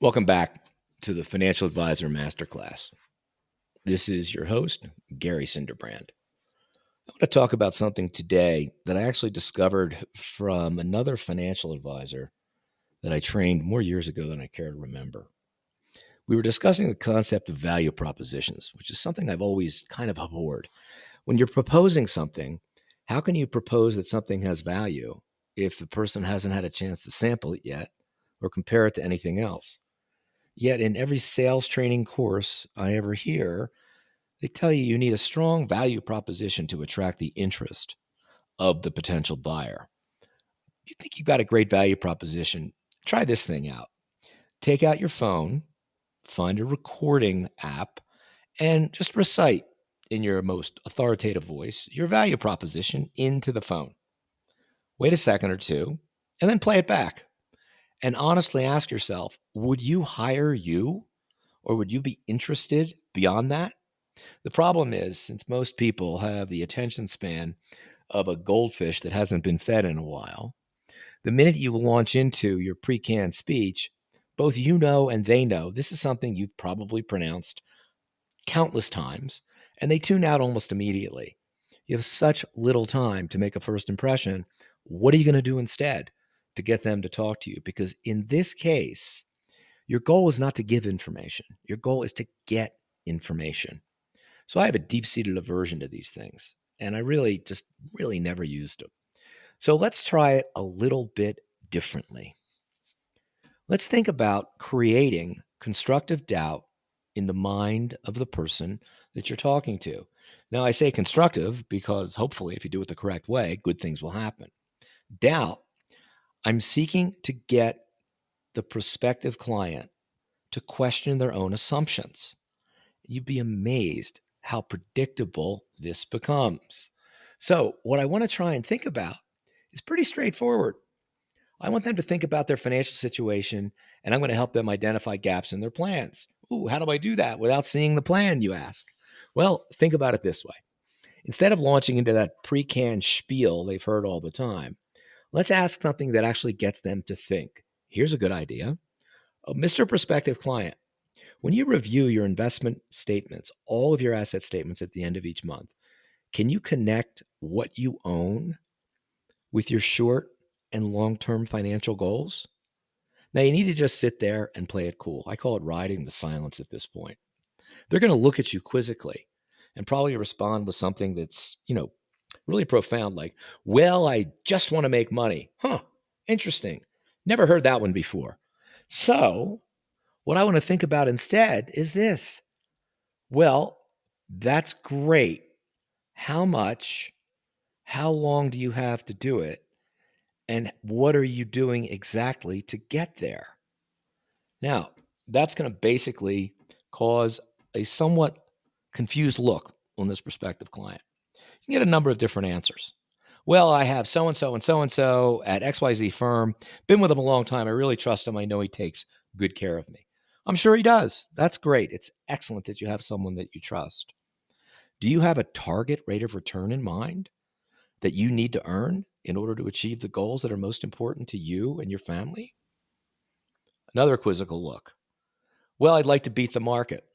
Welcome back to the Financial Advisor Masterclass. This is your host, Gary Cinderbrand. I want to talk about something today that I actually discovered from another financial advisor that I trained more years ago than I care to remember. We were discussing the concept of value propositions, which is something I've always kind of abhorred. When you're proposing something, how can you propose that something has value if the person hasn't had a chance to sample it yet or compare it to anything else? Yet in every sales training course I ever hear, they tell you need a strong value proposition to attract the interest of the potential buyer. You think you've got a great value proposition? Try this thing out. Take out your phone, find a recording app, and just recite in your most authoritative voice your value proposition into the phone. Wait a second or two, and then play it back. And honestly ask yourself, would you hire you? Or would you be interested beyond that? The problem is, since most people have the attention span of a goldfish that hasn't been fed in a while, the minute you launch into your pre-canned speech, both you know and they know this is something you've probably pronounced countless times, and they tune out almost immediately. You have such little time to make a first impression. What are you going to do instead to get them to talk to you? Because in this case, your goal is not to give information. Your goal is to get information. So I have a deep-seated aversion to these things, and I really never used them. So let's try it a little bit differently. Let's think about creating constructive doubt in the mind of the person that you're talking to. Now, I say constructive because hopefully if you do it the correct way, good things will happen. Doubt, I'm seeking to get the prospective client to question their own assumptions. You'd be amazed how predictable this becomes. So, what I want to try and think about is pretty straightforward. I want them to think about their financial situation, and I'm going to help them identify gaps in their plans. Ooh, how do I do that without seeing the plan, you ask? Well, think about it this way. Instead of launching into that pre-canned spiel they've heard all the time, let's ask something that actually gets them to think. Here's a good idea. Mr. Prospective Client, when you review your investment statements, all of your asset statements at the end of each month, can you connect what you own with your short and long-term financial goals? Now, you need to just sit there and play it cool. I call it riding the silence at this point. They're going to look at you quizzically and probably respond with something that's, really profound, like, well, I just want to make money. Huh, interesting. Never heard that one before. So what I want to think about instead is this. Well, that's great. How much? How long do you have to do it? And what are you doing exactly to get there? Now, that's going to basically cause a somewhat confused look on this prospective client. You can get a number of different answers. Well, I have so-and-so and so-and-so at XYZ firm, been with him a long time. I really trust him. I know he takes good care of me. I'm sure he does. That's great. It's excellent that you have someone that you trust. Do you have a target rate of return in mind that you need to earn in order to achieve the goals that are most important to you and your family? Another quizzical look. Well, I'd like to beat the market.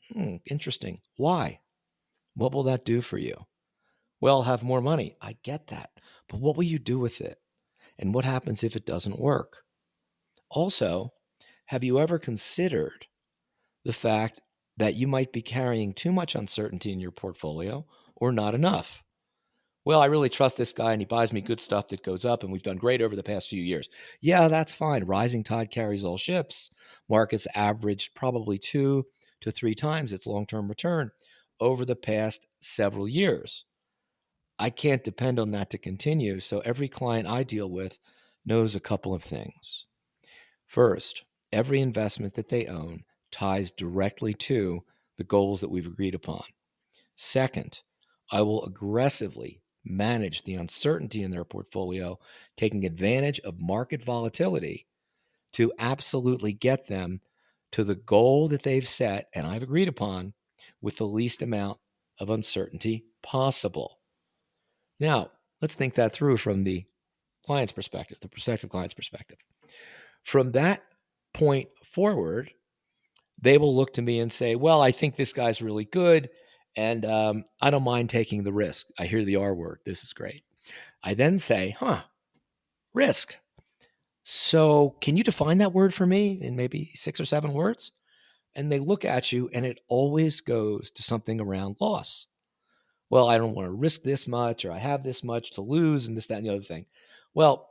Interesting. Why? What will that do for you? Well, have more money. I get that. But what will you do with it? And what happens if it doesn't work? Also, have you ever considered the fact that you might be carrying too much uncertainty in your portfolio or not enough? Well, I really trust this guy and he buys me good stuff that goes up and we've done great over the past few years. Yeah, that's fine. Rising tide carries all ships. Markets averaged probably 2 to 3 times its long-term return over the past several years. I can't depend on that to continue, so every client I deal with knows a couple of things. First, every investment that they own ties directly to the goals that we've agreed upon. Second, I will aggressively manage the uncertainty in their portfolio, taking advantage of market volatility to absolutely get them to the goal that they've set and I've agreed upon with the least amount of uncertainty possible. Now, let's think that through from the client's perspective, the prospective client's perspective. From that point forward, they will look to me and say, well, I think this guy's really good, and I don't mind taking the risk. I hear the R word. This is great. I then say, risk. So can you define that word for me in maybe 6 or 7 words? And they look at you, and it always goes to something around loss. Well, I don't want to risk this much, or I have this much to lose, and this, that, and the other thing. Well,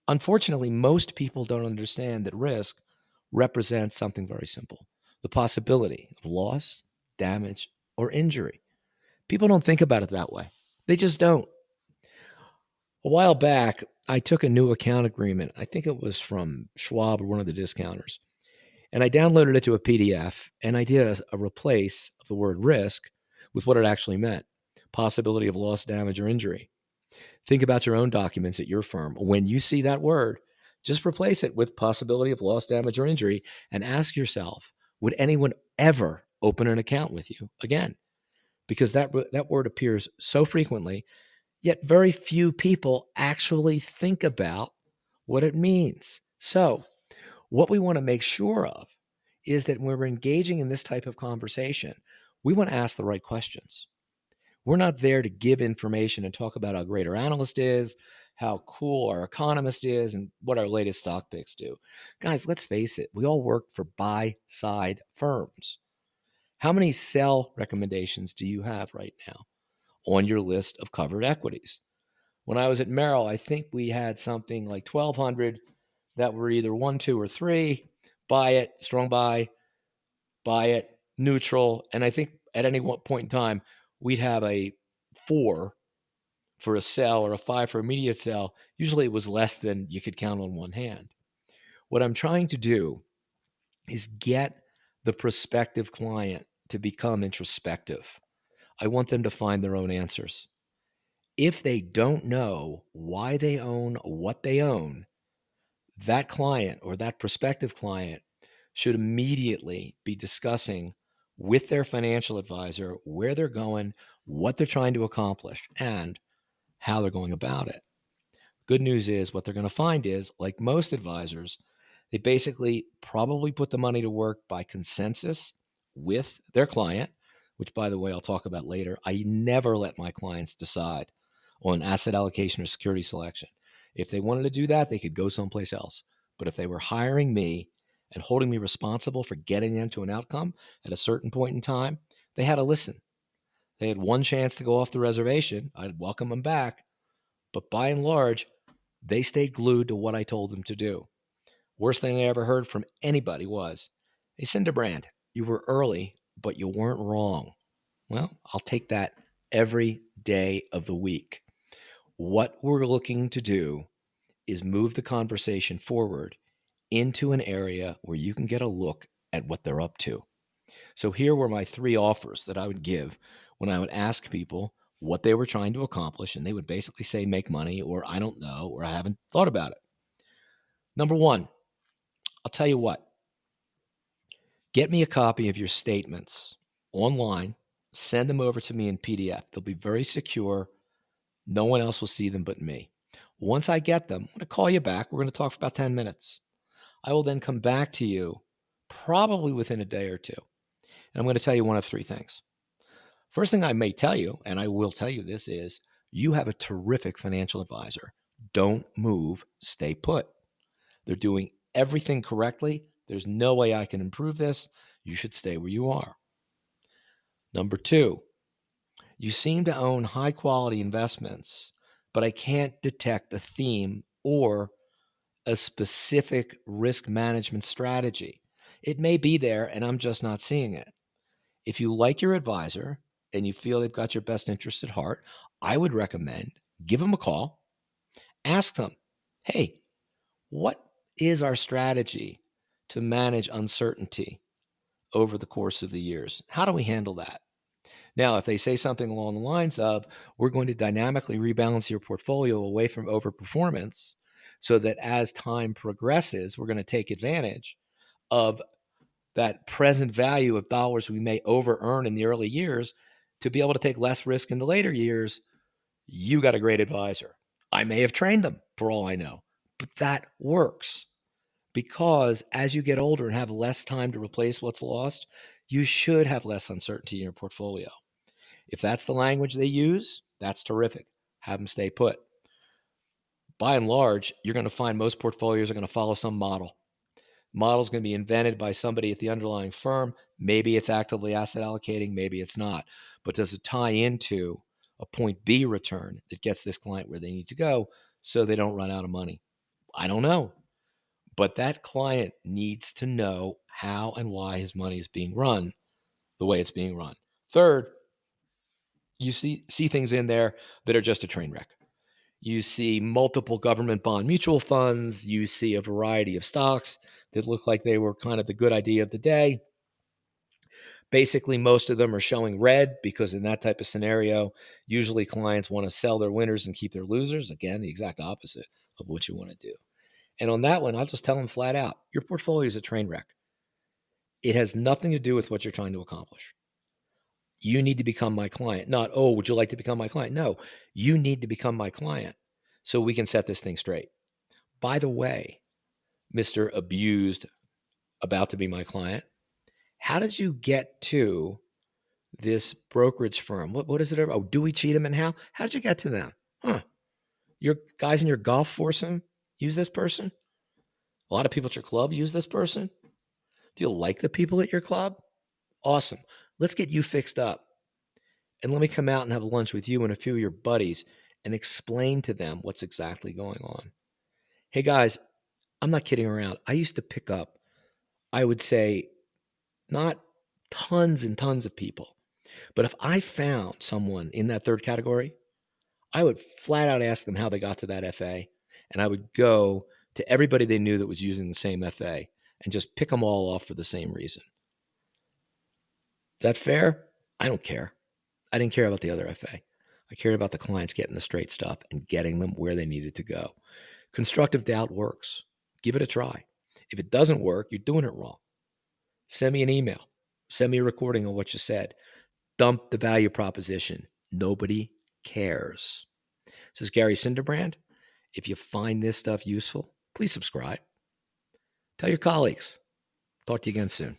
unfortunately, most people don't understand that risk represents something very simple: the possibility of loss, damage, or injury. People don't think about it that way. They just don't. A while back, I took a new account agreement. I think it was from Schwab or one of the discounters. And I downloaded it to a PDF, and I did a replace of the word risk with what it actually meant: possibility of loss, damage, or injury. Think about your own documents at your firm. When you see that word, just replace it with possibility of loss, damage, or injury, and ask yourself, would anyone ever open an account with you again? Because that word appears so frequently, yet very few people actually think about what it means. So what we want to make sure of is that when we're engaging in this type of conversation, we want to ask the right questions. We're not there to give information and talk about how great our analyst is, how cool our economist is, and what our latest stock picks do. Guys, let's face it, we all work for buy-side firms. How many sell recommendations do you have right now on your list of covered equities? When I was at Merrill, I think we had something like 1,200 that were either 1, 2, or 3, buy it, strong buy it, neutral. And I think at any one point in time, we'd have a 4 for a sell or a 5 for immediate sell. Usually it was less than you could count on one hand. What I'm trying to do is get the prospective client to become introspective. I want them to find their own answers. If they don't know why they own what they own, that client or that prospective client should immediately be discussing with their financial advisor where they're going, what they're trying to accomplish, and how they're going about it. Good news is what they're going to find is, like most advisors, they basically probably put the money to work by consensus with their client, which, by the way, I'll talk about later. I never let my clients decide on asset allocation or security selection. If they wanted to do that, they could go someplace else. But if they were hiring me and holding me responsible for getting them to an outcome at a certain point in time, they had to listen. They had one chance to go off the reservation. I'd welcome them back. But by and large, they stayed glued to what I told them to do. Worst thing I ever heard from anybody was, hey, Cinderbrand, you were early, but you weren't wrong. Well, I'll take that every day of the week. What we're looking to do is move the conversation forward into an area where you can get a look at what they're up to. So here were my 3 offers that I would give when I would ask people what they were trying to accomplish, and they would basically say make money, or I don't know, or I haven't thought about it. Number 1, I'll tell you what. Get me a copy of your statements online, send them over to me in PDF. They'll be very secure. No one else will see them but me. Once I get them, I'm going to call you back. We're going to talk for about 10 minutes. I will then come back to you probably within a day or 2. And I'm going to tell you one of 3 things. First thing I may tell you, and I will tell you this, is you have a terrific financial advisor. Don't move, stay put. They're doing everything correctly. There's no way I can improve this. You should stay where you are. Number 2, you seem to own high quality investments, but I can't detect a theme or a specific risk management strategy. It may be there and I'm just not seeing it. If you like your advisor and you feel they've got your best interest at heart, I would recommend give them a call, ask them, hey, what is our strategy to manage uncertainty over the course of the years? How do we handle that? Now, if they say something along the lines of, we're going to dynamically rebalance your portfolio away from overperformance so that as time progresses, we're going to take advantage of that present value of dollars we may over earn in the early years to be able to take less risk in the later years, you got a great advisor. I may have trained them for all I know, but that works. Because as you get older and have less time to replace what's lost, you should have less uncertainty in your portfolio. If that's the language they use, that's terrific. Have them stay put. By and large, you're going to find most portfolios are going to follow some model. Model's going to be invented by somebody at the underlying firm. Maybe it's actively asset allocating, maybe it's not. But does it tie into a point B return that gets this client where they need to go so they don't run out of money? I don't know. But that client needs to know how and why his money is being run the way it's being run. Third, you see things in there that are just a train wreck. You see multiple government bond mutual funds. You see a variety of stocks that look like they were kind of the good idea of the day. Basically, most of them are showing red because in that type of scenario, usually clients want to sell their winners and keep their losers. Again, the exact opposite of what you want to do. And on that one, I'll just tell them flat out, your portfolio is a train wreck. It has nothing to do with what you're trying to accomplish. You need to become my client. Not, oh, would you like to become my client? No, you need to become my client so we can set this thing straight. By the way, Mr. Abused, about to be my client, how did you get to this brokerage firm? What is it? Oh, Dewey, Cheatham, and Howe? How did you get to them? Huh. Your guys in your golf foursome use this person? A lot of people at your club use this person? Do you like the people at your club? Awesome. Let's get you fixed up. And let me come out and have lunch with you and a few of your buddies and explain to them what's exactly going on. Hey, guys, I'm not kidding around. I used to pick up, I would say, not tons and tons of people, but if I found someone in that third category, I would flat out ask them how they got to that FA. And I would go to everybody they knew that was using the same FA and just pick them all off for the same reason. Is that fair? I don't care. I didn't care about the other FA. I cared about the clients getting the straight stuff and getting them where they needed to go. Constructive doubt works. Give it a try. If it doesn't work, you're doing it wrong. Send me an email. Send me a recording of what you said. Dump the value proposition. Nobody cares. This is Gary Cinderbrand. If you find this stuff useful, please subscribe. Tell your colleagues. Talk to you again soon.